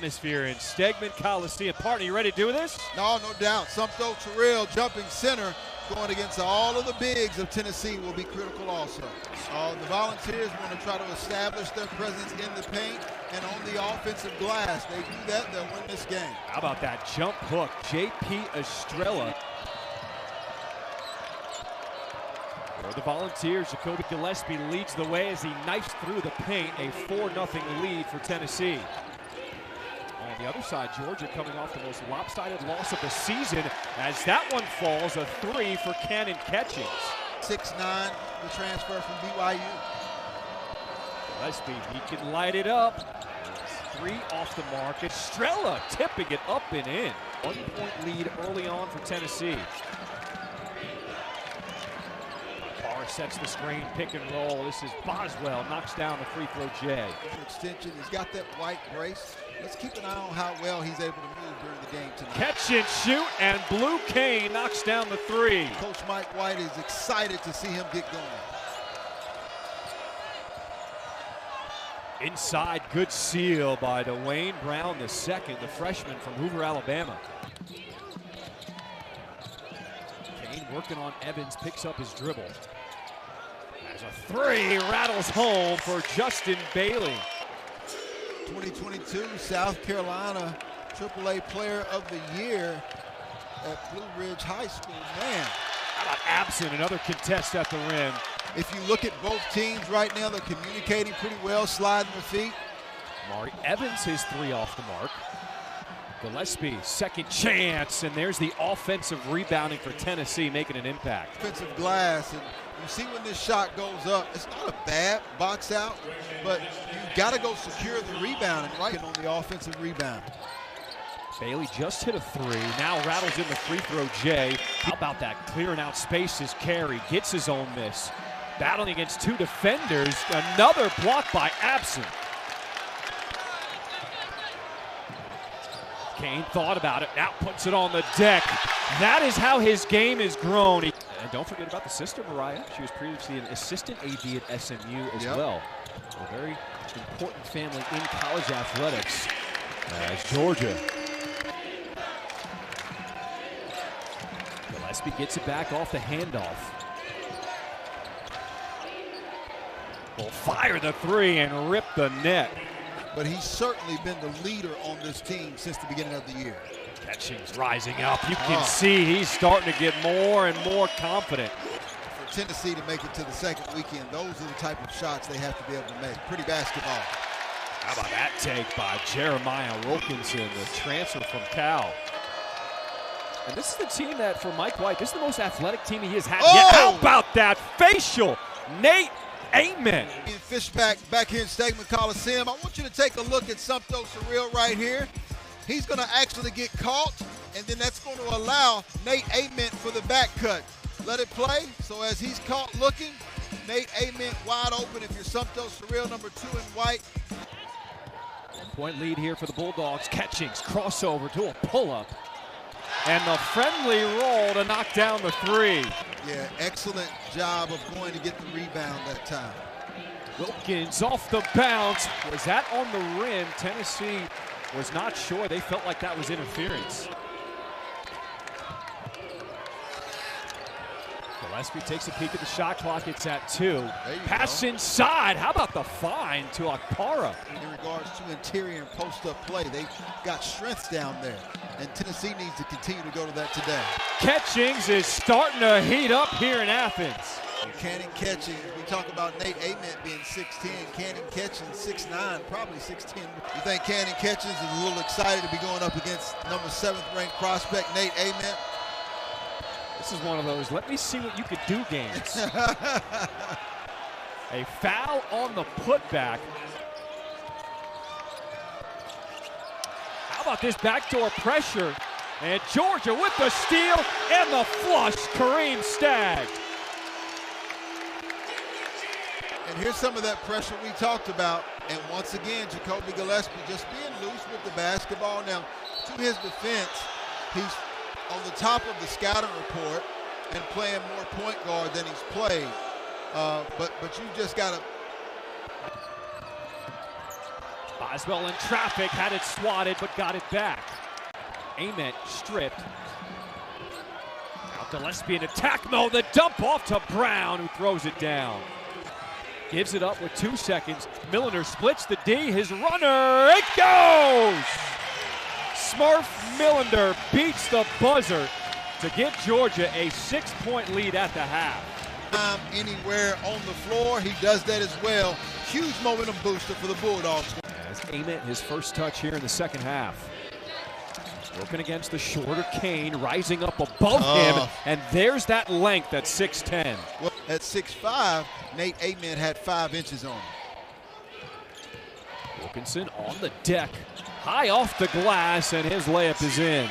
atmosphere in Stegman Coliseum. Partner, you ready to do this? No doubt. Sumto Terrell jumping center, going against all of the bigs of Tennessee will be critical also. The Volunteers want to try to establish their presence in the paint and on the offensive glass. They do that, they'll win this game. How about that jump hook? J.P. Estrella. For the Volunteers, Jacoby Gillespie leads the way as he knifes through the paint. A 4-0 lead for Tennessee. On the other side, Georgia coming off the most lopsided loss of the season as that one falls, a 3 for Cannon Catchings. 6'9", the transfer from BYU. Gillespie, he can light it up. 3 off the mark. Estrella tipping it up and in. 1-point lead early on for Tennessee. Barr sets the screen, pick and roll. This is Boswell, knocks down the free throw J. Extension, he's got that white brace. Let's keep an eye on how well he's able to move during the game tonight. Catch and shoot, and Blue Kane knocks down the 3. Coach Mike White is excited to see him get going. Inside, good seal by Dwayne Brown II, the freshman from Hoover, Alabama. Kane working on Evans, picks up his dribble. There's a 3, rattles home for Justin Bailey. 2022 South Carolina AAA Player of the Year at Blue Ridge High School. Man. How about Absent, another contest at the rim. If you look at both teams right now, they're communicating pretty well, sliding their feet. Mari Evans, his 3 off the mark. Gillespie, second chance, and there's the offensive rebounding for Tennessee, making an impact. Offensive glass, and you see when this shot goes up, it's not a bad box out, but you got to go secure the rebound and right on the offensive rebound. Bailey just hit a 3, now rattles in the free throw J. How about that clearing out spaces carry, gets his own miss. Battling against 2 defenders, another block by Absent. Kane thought about it, now puts it on the deck. That is how his game has grown. And don't forget about the sister, Mariah. She was previously an assistant AD at SMU as well. A very important family in college athletics. As Georgia. Gillespie gets it back off the handoff. Will fire the 3 and rip the net. But he's certainly been the leader on this team since the beginning of the year. Catchings rising up. You can see he's starting to get more and more confident. For Tennessee to make it to the second weekend, those are the type of shots they have to be able to make. Pretty basketball. How about that take by Jeremiah Wilkinson, the transfer from Cal. And this is the team that, for Mike White, this is the most athletic team he has had yet. How about that facial? Nate Amen. Fishback back here in Stegman Coliseum. I want you to take a look at Sumto Terrell right here. He's going to actually get caught, and then that's going to allow Nate Amen for the back cut. Let it play. So as he's caught looking, Nate Amen wide open if you're Sumto Terrell, number 2 in white. Point lead here for the Bulldogs. Catchings, crossover to a pull-up. And the friendly roll to knock down the 3. Yeah, excellent job of going to get the rebound that time. Wilkins off the bounce. Was that on the rim? Tennessee was not sure. They felt like that was interference. Gillespie takes a peek at the shot clock. It's at 2. Pass inside. How about the find to Akpara? In regards to interior and post-up play, they've got strengths down there, and Tennessee needs to continue to go to that today. Catchings is starting to heat up here in Athens. Cannon Catchings, we talk about Nate Amen being 6'10", Cannon Catchings 6'9", probably 6'10". You think Cannon Catchings is a little excited to be going up against number 7th ranked prospect Nate Amen? This is one of those, let me see what you could do games. A foul on the putback. How about this backdoor pressure? And Georgia with the steal and the flush, Kareem Stagg. And here's some of that pressure we talked about. And once again, Jacoby Gillespie just being loose with the basketball. Now, to his defense, he's on the top of the scouting report and playing more point guard than he's played. But you just got to. Boswell in traffic, had it swatted, but got it back. Ament stripped. Now Gillespie in attack mode, the dump off to Brown, who throws it down. Gives it up with 2 seconds. Milliner splits the D, his runner, it goes! Smurf Milliner beats the buzzer to give Georgia a 6-point lead at the half. Anywhere on the floor, he does that as well. Huge momentum booster for the Bulldogs. As Ament, his first touch here in the second half. Working against the shorter Kane, rising up above him, and there's that length at 6'10". Well, at 6'5", Nate Ament had 5 inches on him. Wilkinson on the deck, high off the glass, and his layup is in.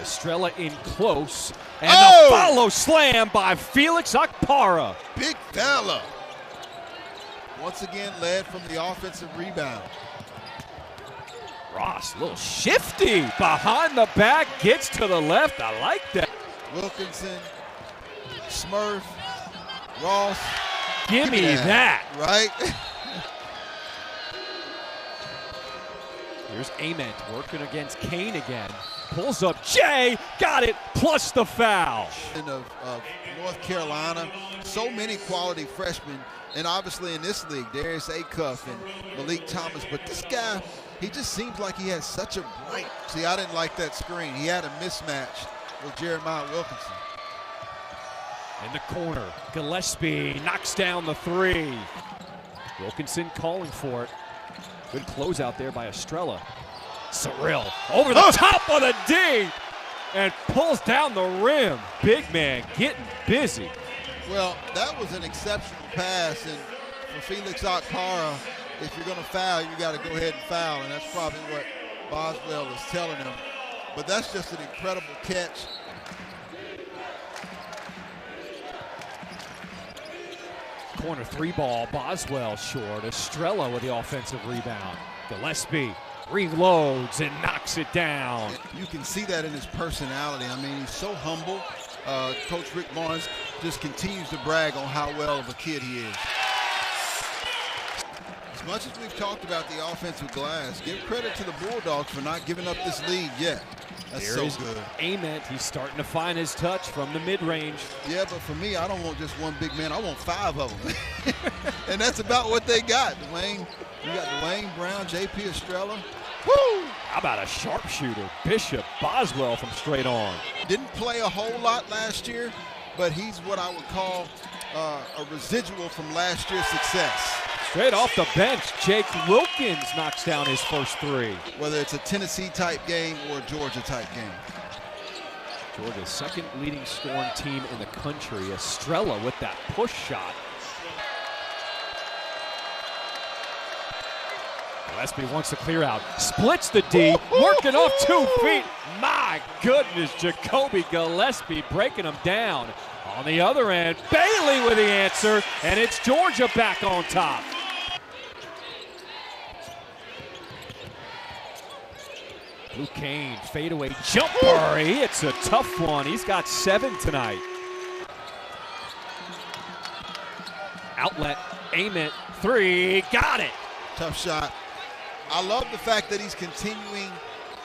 Estrella in close, and the follow slam by Felix Okpara. Big fella. Once again led from the offensive rebound. Ross, a little shifty behind the back, gets to the left. I like that. Wilkinson, Smurf, Ross. Give me that. Right? Here's Ament working against Kane again. Pulls up Jay, got it, plus the foul. Of North Carolina, so many quality freshmen, and obviously in this league, Darius Acuff and Malik Thomas, but this guy, he just seems like he has such a bright. See, I didn't like that screen. He had a mismatch with Jeremiah Wilkinson. In the corner, Gillespie knocks down the 3. Wilkinson calling for it. Good closeout there by Estrella. Cyril over the top of the D and pulls down the rim. Big man getting busy. Well, that was an exceptional pass, and for Felix Okpara, if you're going to foul, you got to go ahead and foul, and that's probably what Boswell is telling him. But that's just an incredible catch. Corner 3 ball, Boswell short. Estrella with the offensive rebound. Gillespie reloads and knocks it down. You can see that in his personality. I mean, he's so humble. Coach Rick Barnes just continues to brag on how well of a kid he is. As much as we've talked about the offensive glass, give credit to the Bulldogs for not giving up this lead yet. That's so good. Ament, he's starting to find his touch from the mid-range. Yeah, but for me, I don't want just one big man. I want 5 of them. And that's about what they got. Dwayne, you got Dwayne Brown, JP Estrella. Woo! How about a sharpshooter, Bishop Boswell from straight on. Didn't play a whole lot last year, but he's what I would call a residual from last year's success. Straight off the bench, Jake Wilkins knocks down his first 3. Whether it's a Tennessee-type game or a Georgia-type game. Georgia's second leading scoring team in the country. Estrella with that push shot. Gillespie wants to clear out. Splits the D, working off 2 feet. My goodness, Jacoby Gillespie breaking him down. On the other end, Bailey with the answer, and it's Georgia back on top. Luke Kane, fadeaway jumper. It's a tough one. He's got 7 tonight. Outlet, Ament, 3, got it. Tough shot. I love the fact that he's continuing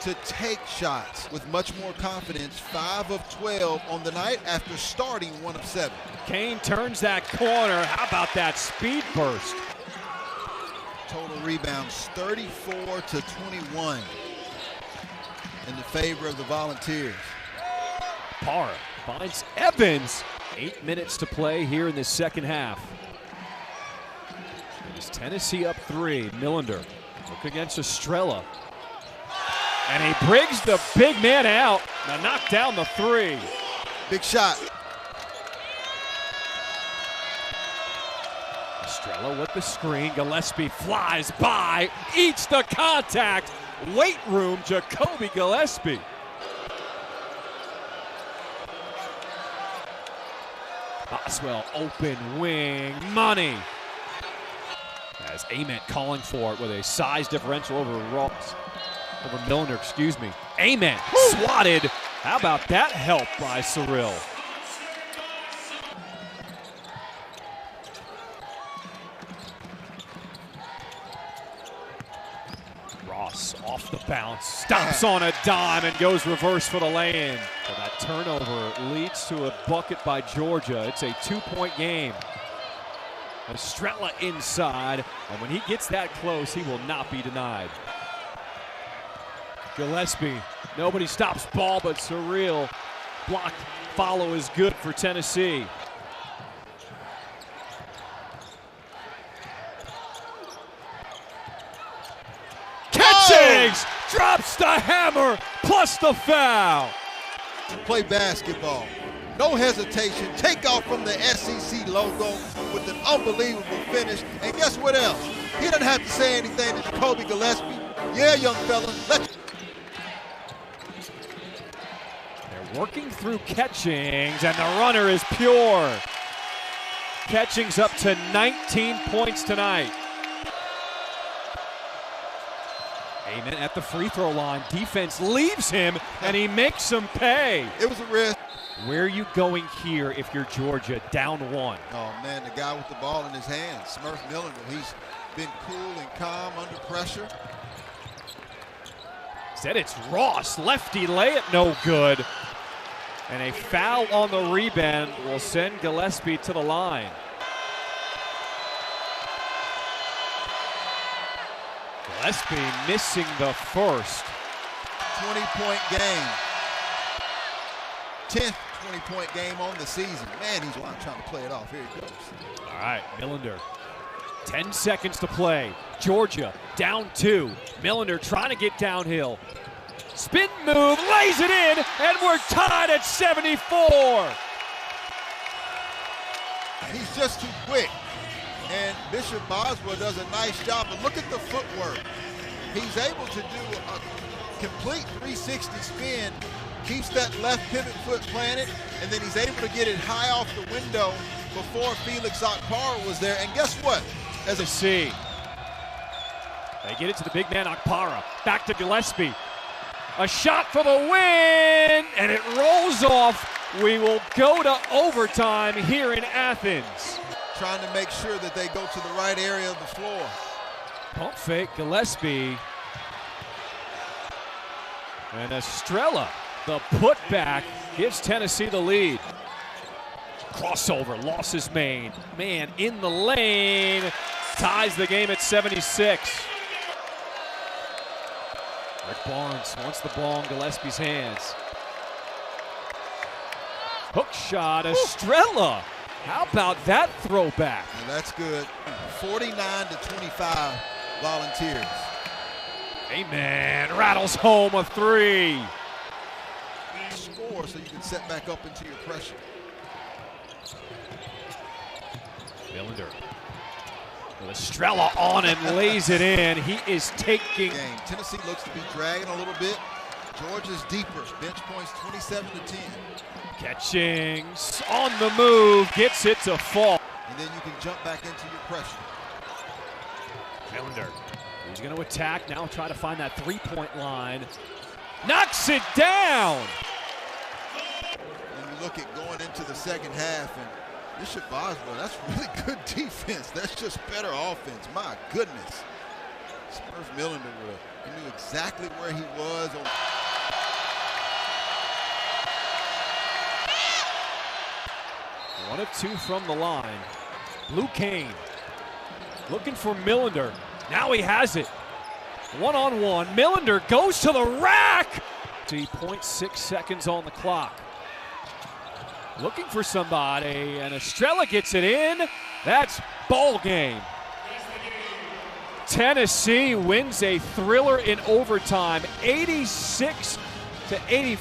to take shots with much more confidence. 5 of 12 on the night after starting 1 of 7. Kane turns that corner. How about that speed burst? Total rebounds 34 to 21 in the favor of the Volunteers. Parra finds Evans. 8 minutes to play here in the second half. It is Tennessee up 3. Millender look against Estrella. And he brings the big man out. Now knock down the 3. Big shot. Estrella with the screen. Gillespie flies by, eats the contact. Weight room, Jacoby Gillespie. Boswell open wing, money. As Ament calling for it with a size differential over Ross. Over Milliner, excuse me. Ament swatted. How about that help by Cyril? Bulldogs off the bounce, stops on a dime and goes reverse for the lay-in. So that turnover leads to a bucket by Georgia. It's a 2-point game. Estrella inside, and when he gets that close, he will not be denied. Gillespie, nobody stops ball but Surreal. Blocked follow is good for Tennessee. Catchings! Drops the hammer, plus the foul. Play basketball. No hesitation. Take off from the SEC logo with an unbelievable finish. And guess what else? He doesn't have to say anything to Jacoby Gillespie. Yeah, young fella. They're working through Catchings, and the runner is pure. Catchings up to 19 points tonight. Amen at the free throw line. Defense leaves him, and he makes them pay. It was a risk. Where are you going here if you're Georgia down one? Oh, man, the guy with the ball in his hands, Smurf Millender, he's been cool and calm under pressure. Said it's Ross. Lefty lay it no good. And a foul on the rebound will send Gillespie to the line. Gillespie missing the first. 20-point game. 10th 20-point game on the season. Man, he's trying to play it off. Here he goes. All right, Millender. 10 seconds to play. Georgia down 2. Millender trying to get downhill. Spin move, lays it in, and we're tied at 74. He's just too quick. And Bishop Boswell does a nice job. But look at the footwork. He's able to do a complete 360 spin, keeps that left pivot foot planted, and then he's able to get it high off the window before Felix Okpara was there. And guess what? As a C. They get it to the big man Okpara. Back to Gillespie. A shot for the win, and it rolls off. We will go to overtime here in Athens. Trying to make sure that they go to the right area of the floor. Pump fake, Gillespie. And Estrella, the putback, gives Tennessee the lead. Crossover, lost his main. Man in the lane, ties the game at 76. Rick Barnes wants the ball in Gillespie's hands. Hook shot, Estrella. How about that throwback? And that's good. 49-25 Volunteers. Amen. Rattles home a 3. Score so you can set back up into your pressure. Millender. With Estrella on and lays it in. He is taking. Tennessee looks to be dragging a little bit. Georgia's deeper. Bench points 27-10. Catchings on the move, gets it to fall. And then you can jump back into your pressure. Millender, he's going to attack, now try to find that three-point line. Knocks it down! When you look at going into the second half, and Bishop Boswell, that's really good defense. That's just better offense. My goodness. Smurf Millender, he knew exactly where he was. 1 of 2 from the line. Blue Kane looking for Millender. Now he has it. 1-on-1. Millender goes to the rack. 0.6 seconds on the clock. Looking for somebody, and Estrella gets it in. That's ball game. Tennessee wins a thriller in overtime, 86-84.